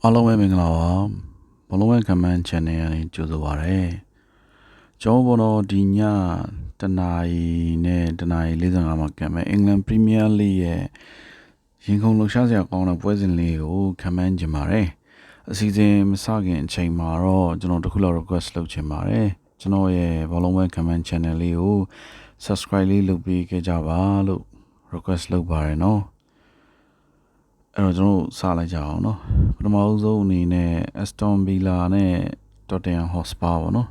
အားလုံးပဲမင်္ဂလာပါဘလုံးဝဲ comment channel ကနေကြိုဆိုပါရစေကျွန်တော်ဘောဒီညတနာရီနဲ့တနာရီ45မှာကံမဲ့ England Premier League ရဲ့ရင်ခုန်လှရှားစရာကောင်းတဲ့ပွဲစဉ်လေးကို comment ချင်ပါတယ်အစီအစဉ်မစခင်အချိန်မှာတော့ကျွန်တော်တခုလောက် request လုပ်ချင်ပါတယ်ကျွန်တော်ရဲ့ဘောလုံးဝဲ comment channel လေးကို subscribe လေးလုပ်ပေးခဲ့ကြပါလို့ request လုပ်ပါရနော်အဲ့တော့ကျွန်တော်စလိုက်ကြအောင်နော်ပထမအဆုံးအနေနဲ့ Aston Villa နဲ့ Tottenham Hotspur ပေါ့နော်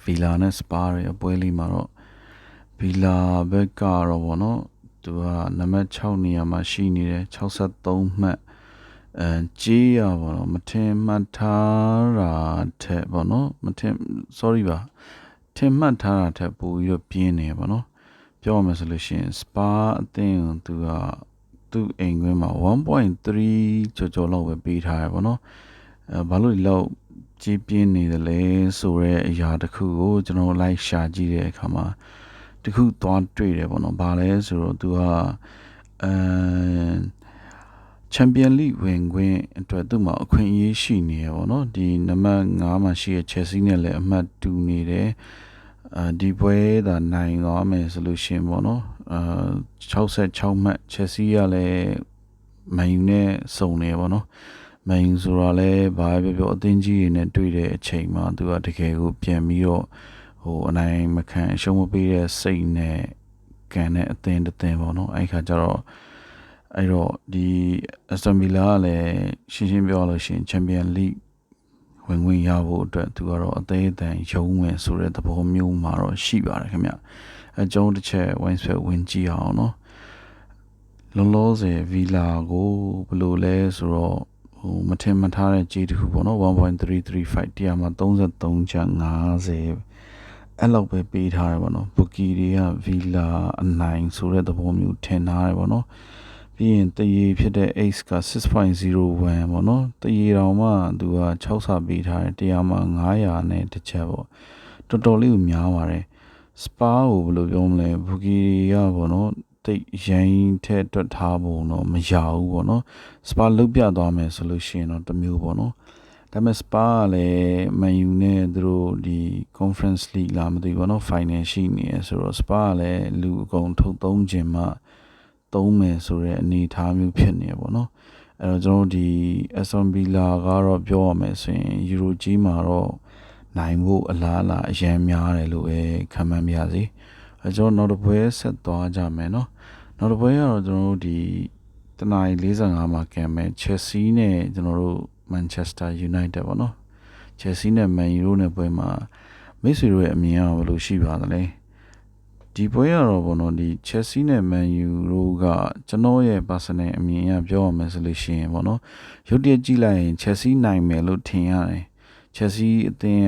Villa နဲ့ Spur ရဲ့ပွဲလေးမှာတော့ Villa ဘက်ကတော့ပေါ့နော်သူကနံပါတ်6နေရာမှာရှိနေတယ်63မှတ်ကြေးရပေါ့နော်မထင်မှတ်ထားတာထက်ပေါ့နော်မထင် sorry ပါထင်မှတ်ထားတာထက်ပိုပြီးတော့ပြင်းနေပေါ့နော်ပြောရမယ်ဆိုလို့ရှိရင် Spur အသင်းကိုသူကသူ့အိမ်ခွင်းမှာ 1.3 ကျော်လောက်ပဲပေးထားရပါတော့ဘာလို့ဒီလောက်ကြီးပြင်းနေတယ်လဲဆိုတော့အရာတစ်ခုကိုကျွန်တော်လိုက်ရှာကြည့်တဲ့အခါမှာတခုသွားတွေ့တယ်ပေါ့နော်ဘာလဲဆိုတော့သူကChampions League ဝင်ခွင့်အတွက်သူ့မှာအခွင့်အရေးရှိနေရပေါ့နော်ဒီနံပါတ်5မှာရှိတဲ့ Chelsea နဲ့လည်းအမှတ်တူနေတယ်ဒီပွဲသာနိုင်သွားမယ်ဆိုလို့ရှိရင်ပေါ့နော်66မှတ် Chelsea ကလည်းမန်ယူနဲ့စုံနေပေါ့နော်မန်ယူဆိုတာလည်းဘာပဲပြောအသင်းကြီးတွေနဲ့တွေ့တဲ့အချိန်မှာသူကတကယ်ကိုပြန်ပြီးတော့အနိုင်မခံအရှုံးမပေးတဲ့စိတ်နဲ့ကန်တဲ့အသင်းတစ်သင်းပေါ့နော်အဲ့ခါကျတော့အဲ့တော့ဒီ Aston Villa ကလည်းရှင်းပြောလို့ရှိရင် Champions League ဝင်ခွင့်ရဖို့အတွက်သူကတော့အသေးအတန်ရုံးဝင်ဆိုတဲ့သဘောမျိုးမှာတော့ရှိပါတယ်ခင်ဗျအကြောင်းတစ်ချက်ဝိုင်းဆွဲဝင်ကြည့်အောင်နော်လောလောဆယ် Villa ကိုဘယ်လိုလဲဆိုတော့မထင်မှတ်ထားတဲ့ကြေးတစ်ခုပေါ့နော်1.335တရားမှာ33ချန်50အဲ့လောက်ပဲပေးထားတယ်ပေါ့နော်ဘူကီတွေက Villa အနိုင်ဆိုတဲ့သဘောမျိုးထင်ထားတယ်ပေါ့နော်ပြီးရင်တရေဖြစ်တဲ့ Ace က 6.01 ပေါ့နော်တရေတောင်မှသူက6ဆပေးထားတယ်တရားမှာ900နဲ့တစ်ချက်ပေါ့တော်တော်လေးကိုများပါတယ်စပါကိုဘယ်လိုပြောမလဲဘူကီကပေါ့နော်တိတ်ရိုင်းထက်တွက်ထားဖို့တော့မရဘူးပေါ့နော်စပါလုတ်ပြသွားမယ်ဆိုလို့ရှိရင်တော့တမျိုးပေါ့နော်ဒါပေမဲ့စပါကလည်းမန်ယူနဲ့သူတို့ဒီ Conference League လာမသိဘူးပေါ့နော် Final ရှိနေရဆိုတော့စပါကလည်းလူအကုန်ထုတ်သုံးခြင်းမှသုံးမယ်ဆိုတဲ့အနေအထားမျိုးဖြစ်နေပေါ့နော်အဲ့တော့ကျွန်တော်ဒီ Aston Villa ကတော့ပြောရမယ်ဆိုရင်ယူရိုကြီးမှာတော့နိုင်ဖို့အလားအလာအရင်များတယ်လို့ပဲခံမှန်းပါရစေကျွန်တော်နောက်တစ်ပွဲဆက်သွားကြမယ်နော်နောက်တစ်ပွဲကတော့ကျွန်တော်တို့ဒီတနာရီ45မှာကံမဲ့ Chelsea နဲ့ကျွန်တော်တို့ Manchester United ပေါ့နော် Chelsea နဲ့ Man U နဲ့ပွဲမှာမိတ်ဆွေတို့ရဲ့အမြင်ကဘယ်လိုရှိပါသလဲဒီပွဲကတော့ပေါ့နော်ဒီ Chelsea နဲ့ Man U တို့ကကျွန်တော်ရဲ့ personal အမြင်အရပြောရမယ်ဆိုလို့ရှိရင်ပေါ့နော်ရုပ်တရက်ကြည့်လိုက်ရင် Chelsea နိုင်မယ်လို့ထင်ရတယ်Chelsea အသင်း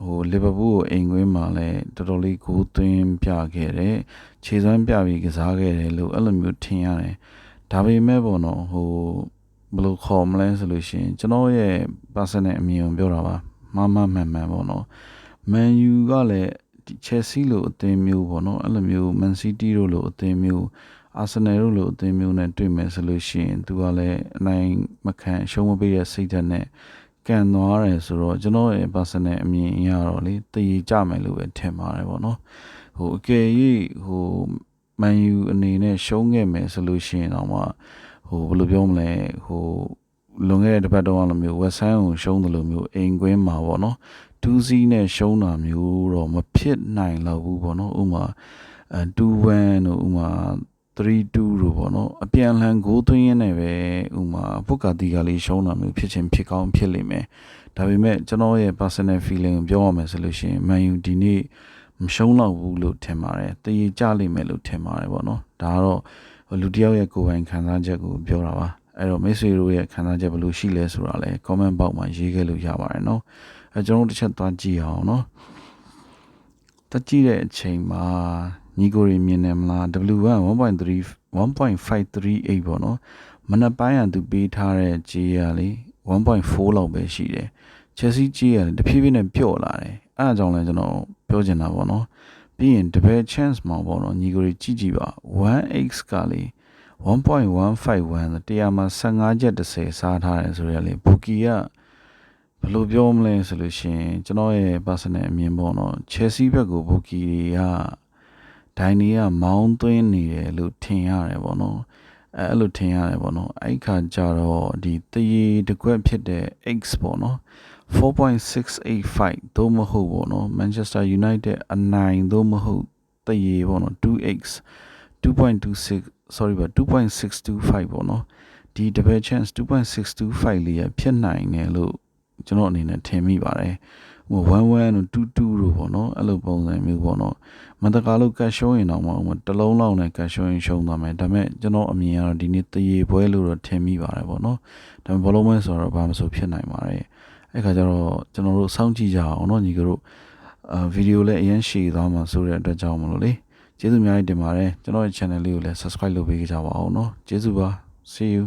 ကLiverpool ကိုအိမ်ကွင်းမှာလည်းတော်တော်လေးကိုသွင်းပြခဲ့တယ်ခြေစွမ်းပြပြီးကစားခဲ့တယ်လို့အဲ့လိုမျိုးထင်ရတယ်ဒါပေမဲ့ပေါ့နော်ဘယ်လိုခေါ်မလဲဆိုလို့ရှိရင်ကျွန်တော်ရဲ့ personal အမြင်ကိုပြောတာပါမှန်ပေါ့နော် Man U ကလည်းChelsea လို့အသင်းမျိုးပေါ့နော်အဲ့လိုမျိုး Man City တို့လို့အသင်းမျိုး Arsenal တို့လို့အသင်းမျိုးနဲ့တွေ့မယ်ဆိုလို့ရှိရင်သူကလည်းအနိုင်မခံရှုံးမပေးတဲ့စိတ်ဓာတ်နဲ့ကန်သွားတယ်ဆိုတော့ကျွန်တော်ရဲ့ personal အမြင်အရတော့လေတည်ကြမယ်လို့ပဲထင်ပါတယ်ပေါ့နော်အကယ်၍Man U အနေနဲ့ရှုံးခဲ့မယ်ဆိုလို့ရှိရင်တော့မှဘယ်လိုပြောမလဲလွန်ခဲ့တဲ့တစ်ပတ်တော့လိုမျိုး West Ham ကိုရှုံးတယ်လို့မျိုးအိမ်ကွင်းမှာပေါ့နော်2-0နဲ့ရှုံးတာမျိုးတော့မဖြစ်နိုင်တော့ဘူးပေါ့နော်ဥမာ2-1တို့ဥမာ3-2တို့ပေါ့နော်အပြန်လှန်ဂိုးသွင်းရင်းနဲ့ပဲဥမာပုတ်ကာတီကလေးရှုံးတာမျိုးဖြစ်ချင်းဖြစ်ကောင်းဖြစ်လိမ့်မယ်ဒါပေမဲ့ကျွန်တော်ရဲ့ personal feeling ကိုပြောရမယ်ဆိုလို့ရှိရင် Man U ဒီနေ့မရှုံးတော့ဘူးလို့ထင်ပါတယ်တည်ကြလိမ့်မယ်လို့ထင်ပါတယ်ပေါ့နော်ဒါကတော့လူတစ်ယောက်ရဲ့ကိုယ်ပိုင်ခံစားချက်ကိုပြောတာပါအဲ့တော့မိတ်ဆွေတို့ရဲ့ခံစားချက်ဘယ်လိုရှိလဲဆိုတာလည်း comment box မှာရေးခဲ့လို့ရပါတယ်နော်ကျွန်တော်တို့တစ်ချက်သွားကြည့်အောင်နော်တက်ကြည့်တဲ့အချိန်မှာညီကိုရီမြင်တယ်မလား W1 1.538ပေါ့နော်မနက်ပိုင်းကသူပေးထားတဲ့ကြေးရလေ 1.4 လောက်ပဲရှိတယ် Chelsea ကြေးရတဖြည်းဖြည်းနဲ့ပျော့လာတယ်အဲ့ဒါကြောင့်လည်းကျွန်တော်ပြောချင်တာပေါ့နော်ပြီးရင် double chance မှာပေါ့နော်ညီကိုရီကြည့်ပါ 1x ကလေ 1.151တရားမှာ15ချက်30စားထားတယ်ဆိုရလေဘူကီကဘယ်လိုပြောမလဲဆိုလို့ရှိရင်ကျွန်တော်ရဲ့ personal အမြင်ပေါ့နော် Chelsea ဘက်ကိုဘူကီကဒိုင်နီကမောင်းသွင်းနေတယ်လို့ထင်ရတယ်ပေါ့နော်အဲ့လိုထင်ရတယ်ပေါ့နော်အဲ့ခါကျတော့ဒီတရေတကွက်ဖြစ်တဲ့ X ပေါ့နော်4.685သို့မဟုတ်ပေါ့နော် Manchester United အနိုင်သို့မဟုတ်တရေပေါ့နော် 2x 2.26 sorry ပါ 2.625ပေါ့နော်ဒီ double chance 2.625လေးရဖြစ်နိုင်တယ်လို့ကျွန်တော်အနေနဲ့ထင်မိပါတယ်ဟို11တို့22တို့ပေါ့နော်အဲ့လိုပုံစံမျိုးပေါ့နော်မတကားလို့ကတ်ရှုံးရင်တော့မဟုတ်တလုံးလောက်နဲ့ကတ်ရှုံးရင်ရှုံးသွားမယ်ဒါပေမဲ့ကျွန်တော်အမြင်ကတော့ဒီနေ့တရေပွဲလို့တော့ထင်မိပါတယ်ပေါ့နော်ဒါပေမဲ့ဘလုံးမဲဆိုတော့ဘာမှမဆိုဖြစ်နိုင်ပါတယ်အဲ့ခါကျတော့ကျွန်တော်တို့စောင့်ကြည့်ကြအောင်နော်ညီကတို့ဗီဒီယိုလည်းအရင်ရှည်သွားမှာဆိုတဲ့အတွက်ကြောင့်မလို့လေကျေးဇူးအများကြီးတင်ပါတယ်ကျွန်တော်ရဲ့ channel လေးကိုလည်း subscribe လုပ်ပေးကြပါအောင်နော်ကျေးဇူးပါ see you